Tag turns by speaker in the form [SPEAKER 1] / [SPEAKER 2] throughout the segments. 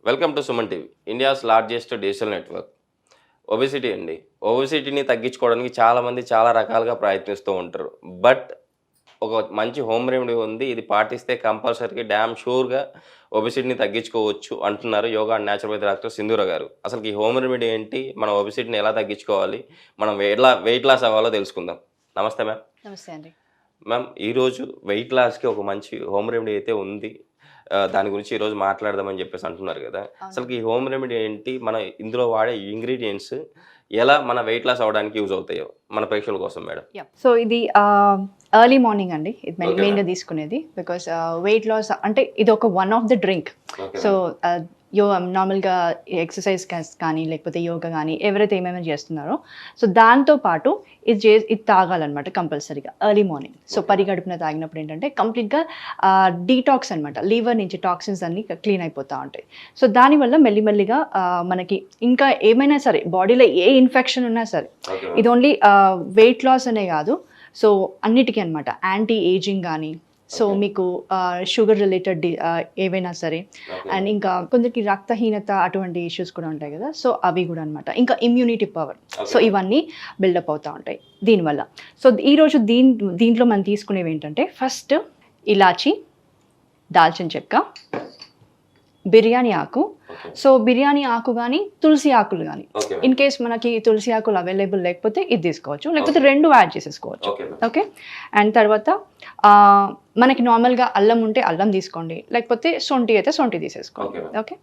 [SPEAKER 1] Welcome to Suman TV, India's largest digital network. Obesity అండి. ఒబెసిటీని తగ్గించుకోవడానికి చాలామంది చాలా రకాలుగా ప్రయత్నిస్తూ ఉంటారు. బట్ ఒక మంచి హోమ్ రెమెడీ ఉంది. ఇది పాటిస్తే కంపల్సరీగా డ్యామ్ షూర్గా ఒబెసిటీని తగ్గించుకోవచ్చు అంటున్నారు యోగా అండ్ న్యాచురోపతి డాక్టర్ సింధూర గారు. అసలు ఈ హోమ్ రెమెడీ ఏంటి, మన ఒబెసిటీని ఎలా తగ్గించుకోవాలి, మనం ఎలా వెయిట్ లాస్ అవ్వాలో తెలుసుకుందాం. నమస్తే మ్యామ్.
[SPEAKER 2] నమస్తే అండి.
[SPEAKER 1] మ్యామ్, ఈరోజు వెయిట్ లాస్కి ఒక మంచి హోమ్ రెమెడీ అయితే ఉంది. దాని గురించి ఈరోజు మాట్లాడదామని చెప్పేసి అంటున్నారు కదా. అసలు ఈ హోమ్ రెమెడీ ఏంటి, మన ఇందులో వాడే ఇంగ్రీడియంట్స్ ఎలా మన వెయిట్ లాస్ అవ్వడానికి యూజ్ అవుతాయో మన ప్రేక్షకుల కోసం మేడం.
[SPEAKER 2] సో ఇది ఎర్లీ మార్నింగ్ అండి, ఇది మెయిన్గా తీసుకునేది. బికాస్ వెయిట్ లాస్ అంటే ఇది ఒక one of the drink. So నార్మల్గా ఎక్సర్సైజ్ కానీ లేకపోతే యోగా కానీ ఎవరైతే ఏమేమి చేస్తున్నారో సో దాంతోపాటు ఇది తాగాలన్నమాట కంపల్సరీగా ఎర్లీ మార్నింగ్. సో పరిగడుపున తాగినప్పుడు ఏంటంటే కంప్లీట్గా డీటాక్స్ అనమాట, లివర్ నుంచి టాక్సిన్స్ అన్నీ క్లీన్ అయిపోతూ ఉంటాయి. సో దానివల్ల మెల్లిమెల్లిగా మనకి ఇంకా ఏమైనా సరే బాడీలో ఏ ఇన్ఫెక్షన్ ఉన్నా సరే, ఇది ఓన్లీ వెయిట్ లాస్ అనే కాదు, సో అన్నిటికీ అనమాట. యాంటీ ఏజింగ్ కానీ, సో మీకు షుగర్ రిలేటెడ్ ఏవైనా సరే, అండ్ ఇంకా కొందరికి రక్తహీనత అటువంటి ఇష్యూస్ కూడా ఉంటాయి కదా, సో అవి కూడా అనమాట. ఇంకా ఇమ్యూనిటీ పవర్, సో ఇవన్నీ బిల్డప్ అవుతూ ఉంటాయి దీనివల్ల. సో ఈరోజు దీంట్లో మనం తీసుకునేవి ఏంటంటే ఫస్ట్ ఇలాచి, దాల్చిన చెక్క, బిర్యానీ ఆకు. సో బిర్యానీ ఆకు కానీ తులసి ఆకులు కానీ, ఇన్ కేస్ మనకి తులసి ఆకులు అవైలబుల్ లేకపోతే ఇది తీసుకోవచ్చు, లేకపోతే రెండు యాడ్ చేసేసుకోవచ్చు. ఓకే. అండ్ తర్వాత మనకి నార్మల్గా అల్లం ఉంటే అల్లం తీసుకోండి, లేకపోతే సొంటి అయితే సొంటి తీసేసుకోండి. ఓకే.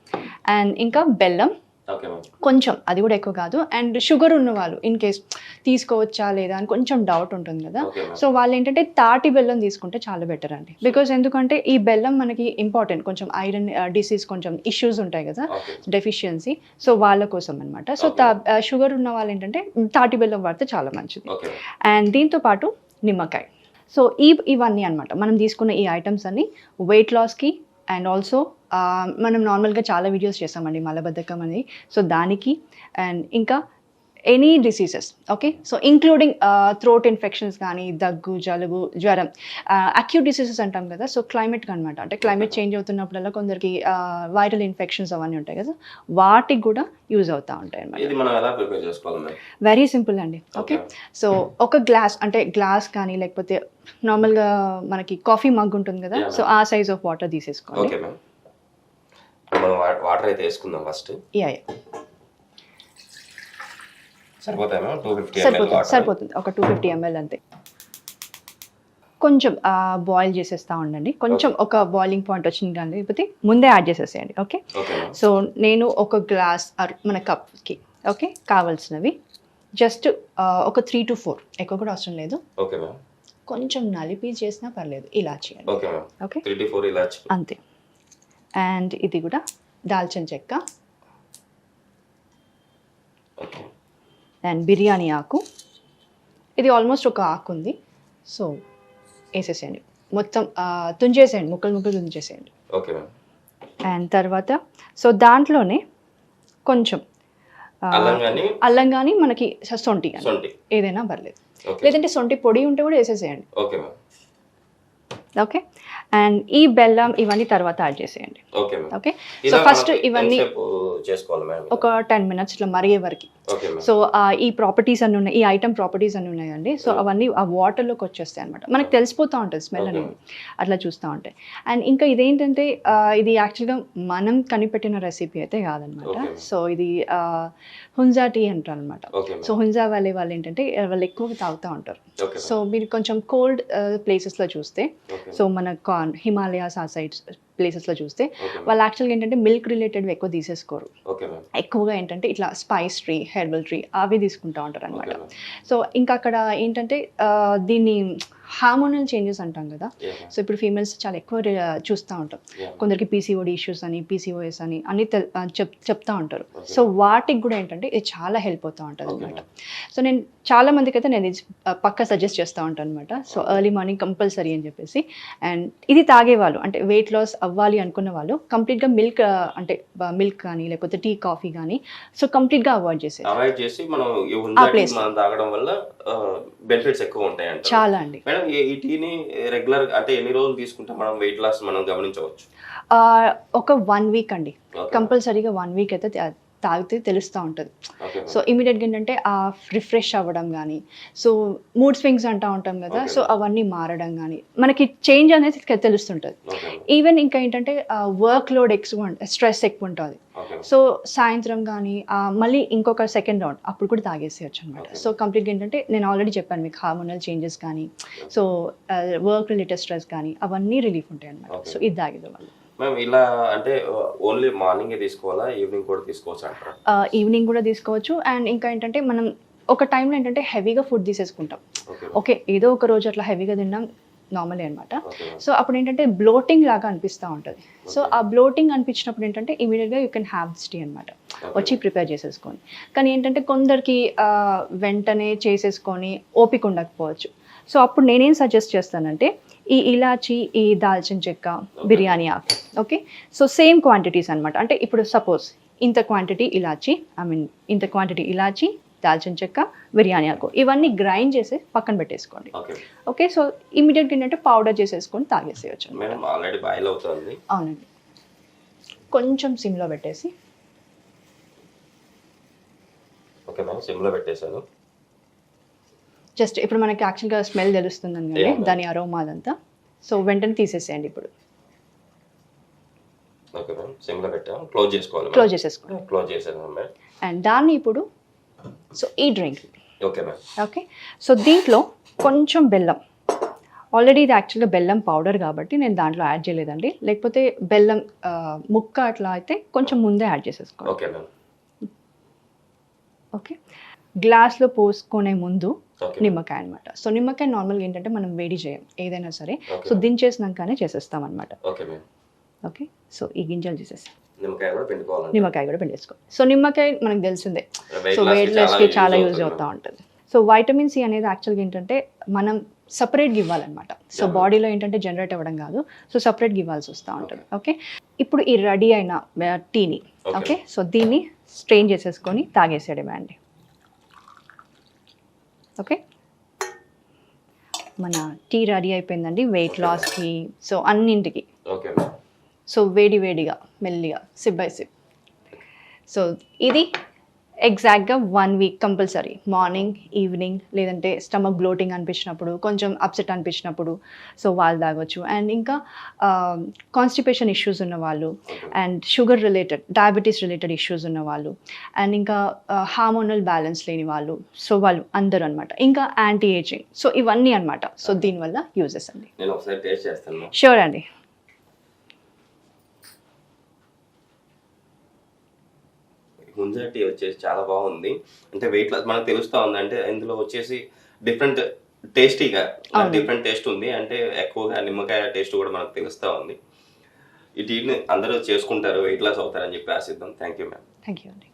[SPEAKER 2] అండ్ ఇంకా బెల్లం కొంచెం, అది కూడా ఎక్కువ కాదు. అండ్ షుగర్ ఉన్న వాళ్ళు ఇన్ కేస్ తీసుకోవచ్చా లేదా అని కొంచెం డౌట్ ఉంటుంది కదా, సో వాళ్ళు ఏంటంటే తాటి బెల్లం తీసుకుంటే చాలా బెటర్ అండి. బికాజ్ ఎందుకంటే ఈ బెల్లం మనకి ఇంపార్టెంట్, కొంచెం ఐరన్ డిసీజ్ కొంచెం ఇష్యూస్ ఉంటాయి కదా, డెఫిషియన్సీ, సో వాళ్ళ కోసం అనమాట. సో షుగర్ ఉన్న వాళ్ళు ఏంటంటే తాటి బెల్లం వాడితే చాలా మంచిది. అండ్ దీంతో పాటు నిమ్మకాయ. సో ఇవన్నీ అనమాట మనం తీసుకున్న ఈ ఐటమ్స్ అన్ని వెయిట్ లాస్కి. అండ్ ఆల్సో మనం నార్మల్గా చాలా వీడియోస్ చేస్తామండి మలబద్ధకం అనేది, సో దానికి. అండ్ ఇంకా any diseases, okay, so including throat infections కానీ, దగ్గు, జలుబు, జ్వరం, అక్యూట్ డిసీజెస్ అంటాం కదా, సో క్లైమేట్కి అనమాట. అంటే క్లైమేట్ చేంజ్ అవుతున్నప్పుడల్లా కొందరికి వైరల్ ఇన్ఫెక్షన్స్ అవన్నీ ఉంటాయి కదా, వాటికి కూడా యూజ్ అవుతూ ఉంటాయి అనమాట. వెరీ సింపుల్ అండి. ఓకే. సో ఒక గ్లాస్, అంటే గ్లాస్ కానీ లేకపోతే నార్మల్గా మనకి కాఫీ మగ్ ఉంటుంది కదా, సో ఆ సైజ్ ఆఫ్ వాటర్ తీసేసుకోండి.
[SPEAKER 1] వాటర్ అయితే వేసుకుందాం ఫస్ట్.
[SPEAKER 2] సరిపోతుంది, ఒక 250 ml అంతే. కొంచెం బాయిల్ చేసేస్తూ ఉండండి, కొంచెం ఒక బాయిలింగ్ పాయింట్ వచ్చింది కానీ లేకపోతే ముందే యాడ్ చేసేసేయండి. ఓకే. సో నేను ఒక గ్లాస్ మన కప్కి ఓకే కావాల్సినవి జస్ట్ ఒక 3 to 4, ఎక్కువ కూడా అవసరం లేదు, కొంచెం నలిపి చేసినా పర్లేదు, ఇలాచి అండి. ఓకే,
[SPEAKER 1] 3 to 4 ఇలాచి
[SPEAKER 2] అంతే. అండ్ ఇది కూడా దాల్చిన చెక్క, అండ్ బిర్యానీ ఆకు. ఇది ఆల్మోస్ట్ ఒక ఆకు ఉంది, సో వేసేసేయండి మొత్తం, తుంచేసేయండి, ముక్కలు తుంచేసేయండి. అండ్ తర్వాత సో దాంట్లోనే కొంచెం అల్లం కానీ మనకి సొంటి కానీ ఏదైనా పర్లేదు, లేదంటే సొంటి పొడి ఉంటే కూడా వేసేసేయండి. ఓకే. అండ్ ఈ బెల్లం ఇవన్నీ తర్వాత యాడ్ చేసేయండి. ఓకే. సో ఫస్ట్ ఇవన్నీ ఒక 10 minutes ఇట్లా మరిగే వరకు. సో ఈ ప్రాపర్టీస్ అన్నీ ఉన్నాయి, ఈ ఐటమ్ ప్రాపర్టీస్ అన్నీ ఉన్నాయండి, సో అవన్నీ ఆ వాటర్లోకి వచ్చేస్తాయి అనమాట, మనకు తెలిసిపోతూ ఉంటుంది స్మెల్ అనేది, అట్లా చూస్తూ ఉంటాయి. అండ్ ఇంకా ఇదేంటంటే ఇది యాక్చువల్గా మనం కనిపెట్టిన రెసిపీ అయితే కాదనమాట. సో ఇది హుంజా టీ అంటారు అనమాట. సో హుంజా వాళ్ళు ఏంటంటే వాళ్ళు ఎక్కువగా తాగుతూ ఉంటారు. సో మీరు కొంచెం కోల్డ్ ప్లేసెస్లో చూస్తే, సో మన హిమాలయాస్ ఆ సైడ్స్ ప్లేసెస్లో చూస్తే వాళ్ళు యాక్చువల్గా ఏంటంటే మిల్క్ రిలేటెడ్వి ఎక్కువ తీసేసుకోరు, ఎక్కువగా ఏంటంటే ఇట్లా స్పైస్ ట్రీ, హెర్బల్ ట్రీ అవి తీసుకుంటూ ఉంటారు అనమాట. సో ఇంకా అక్కడ ఏంటంటే దీన్ని హార్మోనల్ చేంజెస్ అంటాం కదా, సో ఇప్పుడు ఫీమేల్స్ చాలా ఎక్కువ చూస్తూ ఉంటాం, కొందరికి పీసీఓడి ఇష్యూస్ అని, పీసీఓఎస్ అని అన్ని చెప్తా ఉంటారు. సో వాటికి కూడా ఏంటంటే ఇది చాలా హెల్ప్ అవుతూ ఉంటుంది అనమాట. సో నేను చాలా మందికి అయితే నేను ఇది పక్కా సజెస్ట్ చేస్తూ ఉంటాను అనమాట. సో ఎర్లీ మార్నింగ్ కంపల్సరీ అని చెప్పేసి. అండ్ ఇది తాగేవాళ్ళు అంటే వెయిట్ లాస్ అవ్వాలి అనుకున్న వాళ్ళు కంప్లీట్గా మిల్క్, అంటే మిల్క్ కానీ లేకపోతే టీ, కాఫీ కానీ సో కంప్లీట్గా అవాయిడ్ చేసి
[SPEAKER 1] మనం తాగడం వల్ల బెనిఫిట్స్ ఎక్కువ ఉంటాయి
[SPEAKER 2] చాలా అండి.
[SPEAKER 1] మేడం ఈ టీని రెగ్యులర్ అంటే ఎన్ని రోజులు తీసుకుంటే మనం వెయిట్ లాస్ మనం గమనించవచ్చు?
[SPEAKER 2] ఒక 1 వీక్ అండి, కంపల్సరీగా 1 వీక్ అయితే తాగితే తెలుస్తూ ఉంటుంది.
[SPEAKER 1] ఓకే
[SPEAKER 2] సో ఇమీడియట్గా ఏంటంటే ఆ రిఫ్రెష్ అవ్వడం కానీ, సో మూడ్ స్వింగ్స్ అంటూ ఉంటాం కదా, సో అవన్నీ మారడం కానీ మనకి చేంజ్ అనేది తెలుస్తుంటుంది.
[SPEAKER 1] ఓకే
[SPEAKER 2] ఈవెన్ ఇంకా ఏంటంటే వర్క్ లోడ్ ఎక్కువ, స్ట్రెస్ ఎక్కువ ఉంటుంది.
[SPEAKER 1] ఓకే
[SPEAKER 2] సో సాయంత్రం కానీ మళ్ళీ ఇంకొక సెకండ్ రౌండ్ అప్పుడు కూడా తాగేసేయచ్చు అనమాట. సో కంప్లీట్గా ఏంటంటే నేను ఆల్రెడీ చెప్పాను మీకు, హార్మోనల్ చేంజెస్ కానీ, సో వర్క్ రిలేటెడ్ స్ట్రెస్ కానీ అవన్నీ రిలీఫ్ ఉంటాయి అనమాట. సో ఇది తాగేది వల్ల.
[SPEAKER 1] మ్యామ్ ఇలా అంటే ఓన్లీ మార్నింగే తీసుకోవాలా, ఈవినింగ్ కూడా తీసుకోవచ్చు అంటారా?
[SPEAKER 2] ఈవినింగ్ కూడా తీసుకోవచ్చు. అండ్ ఇంకా ఏంటంటే మనం ఒక టైంలో ఏంటంటే హెవీగా ఫుడ్ తీసేసుకుంటాం. ఓకే, ఏదో ఒక రోజు అట్లా హెవీగా తిన్నాం, నార్మలే అనమాట. సో అప్పుడు ఏంటంటే బ్లోటింగ్ లాగా అనిపిస్తూ ఉంటుంది. సో ఆ బ్లోటింగ్ అనిపించినప్పుడు ఏంటంటే ఇమీడియట్గా you can have this tea అనమాట, వచ్చి ప్రిపేర్ చేసేసుకొని. కానీ ఏంటంటే కొందరికి వెంటనే చేసేసుకొని ఓపిక ఉండకపోవచ్చు. సో అప్పుడు నేనేం సజెస్ట్ చేస్తానంటే ఈ ఇలాచి, ఈ దాల్చిన చెక్క, బిర్యానీ ఆకు, ఓకే, సో సేమ్ క్వాంటిటీస్ అనమాట. అంటే ఇప్పుడు సపోజ్ ఇంత క్వాంటిటీ ఇలాచి, ఇంత క్వాంటిటీ ఇలాచి, దాల్చిన చెక్క, బిర్యానీ ఆకు, ఇవన్నీ గ్రైండ్ చేసి పక్కన పెట్టేసుకోండి. ఓకే, సో ఇమీడియట్గా ఏంటంటే పౌడర్ చేసేసుకొని తాగేసేయచ్చు.
[SPEAKER 1] మేడం ఆల్రెడీ బాయిల్ అవుతుంది.
[SPEAKER 2] అవునండి, కొంచెం సిమ్లో పెట్టేసి.
[SPEAKER 1] ఓకే మేడం, సిమ్లో పెట్టేశాను.
[SPEAKER 2] జస్ట్ ఇప్పుడు మనకి యాక్చువల్గా స్మెల్ తెలుస్తుందని కానీ దాని అరోమా అదంతా, సో వెంటనే తీసేసేయండి ఇప్పుడు.
[SPEAKER 1] ఓకే మేడం, సిమ్లో పెట్టాము, క్లోజ్ చేసుకోవాలి.
[SPEAKER 2] క్లోజ్ చేసేసుకోండి.
[SPEAKER 1] క్లోజ్ చేసాను మేడం.
[SPEAKER 2] అండ్ దాన్ని ఇప్పుడు సో ఈ drink,
[SPEAKER 1] okay madam,
[SPEAKER 2] okay, so దీంట్లో కొంచెం బెల్లం, ఆల్రెడీ ఇది యాక్చువల్గా బెల్లం పౌడర్ కాబట్టి నేను దాంట్లో యాడ్ చేయలేదండి, లేకపోతే బెల్లం ముక్క అట్లా అయితే కొంచెం ముందే యాడ్ చేసేసుకోండి.
[SPEAKER 1] Okay madam.
[SPEAKER 2] ఓకే, గ్లాస్లో పోసుకునే ముందు నిమ్మకాయ అనమాట. సో నిమ్మకాయ నార్మల్గా ఏంటంటే మనం వేడి చేయం ఏదైనా సరే, సో దించేసినాకనే చేసేస్తాం అనమాట.
[SPEAKER 1] Okay madam.
[SPEAKER 2] ఓకే, సో ఈ గింజలు తీసేస్తాం,
[SPEAKER 1] నిమ్మకాయ కూడా పిండుకోవాలి.
[SPEAKER 2] నిమ్మకాయ కూడా పిండేసుకో. సో నిమ్మకాయ మనకు తెలిసిందే, సో వెయిట్ లాస్కి చాలా యూజ్ అవుతూ ఉంటుంది. సో వైటమిన్ సి అనేది యాక్చువల్గా ఏంటంటే మనం సపరేట్గా ఇవ్వాలన్నమాట. సో బాడీలో ఏంటంటే జనరేట్ అవ్వడం కాదు, సో సపరేట్గా ఇవ్వాల్సి వస్తూ ఉంటుంది. ఓకే, ఇప్పుడు ఈ రెడీ అయిన టీని, ఓకే, సో దీన్ని స్ట్రెయిన్ చేసేసుకొని తాగేసేయడమే అండి. ఓకే, మన టీ రెడీ అయిపోయిందండి వెయిట్ లాస్కి, సో అన్నింటికి.
[SPEAKER 1] ఓకే,
[SPEAKER 2] సో వేడి వేడిగా మెల్లిగా సిప్ బై సిప్. సో ఇది ఎగ్జాక్ట్గా 1 వీక్ కంపల్సరీ, మార్నింగ్, ఈవినింగ్, లేదంటే స్టమక్ బ్లోటింగ్ అనిపించినప్పుడు, కొంచెం అప్సెట్ అనిపించినప్పుడు సో వాళ్ళు తాగొచ్చు. అండ్ ఇంకా కాన్స్టిపేషన్ ఇష్యూస్ ఉన్నవాళ్ళు, and sugar related, diabetes related issues ఉన్నవాళ్ళు, అండ్ ఇంకా హార్మోనల్ బ్యాలెన్స్ లేని వాళ్ళు, సో వాళ్ళు అందరూ అనమాట. ఇంకా యాంటీ ఏజింగ్, సో ఇవన్నీ అనమాట. సో దీనివల్ల యూజెస్ అండి.
[SPEAKER 1] నేను ఒకసారి టేస్ట్ చేస్తాను.
[SPEAKER 2] షూర్ అండి.
[SPEAKER 1] ముంజా టీ వచ్చేసి చాలా బాగుంది. అంటే వెయిట్ లాస్ మనకు తెలుస్తూ ఉంది. అంటే ఇందులో వచ్చేసి డిఫరెంట్ టేస్టీగా డిఫరెంట్ టేస్ట్ ఉంది. అంటే ఎక్కువగా నిమ్మకాయ టేస్ట్ కూడా మనకు తెలుస్తూ ఉంది. ఈ టీని అందరూ చేసుకుంటారు, వెయిట్ లాస్ అవుతారని చెప్పి ఆశిద్దాం. Thank you ma'am.
[SPEAKER 2] Thank you అండి.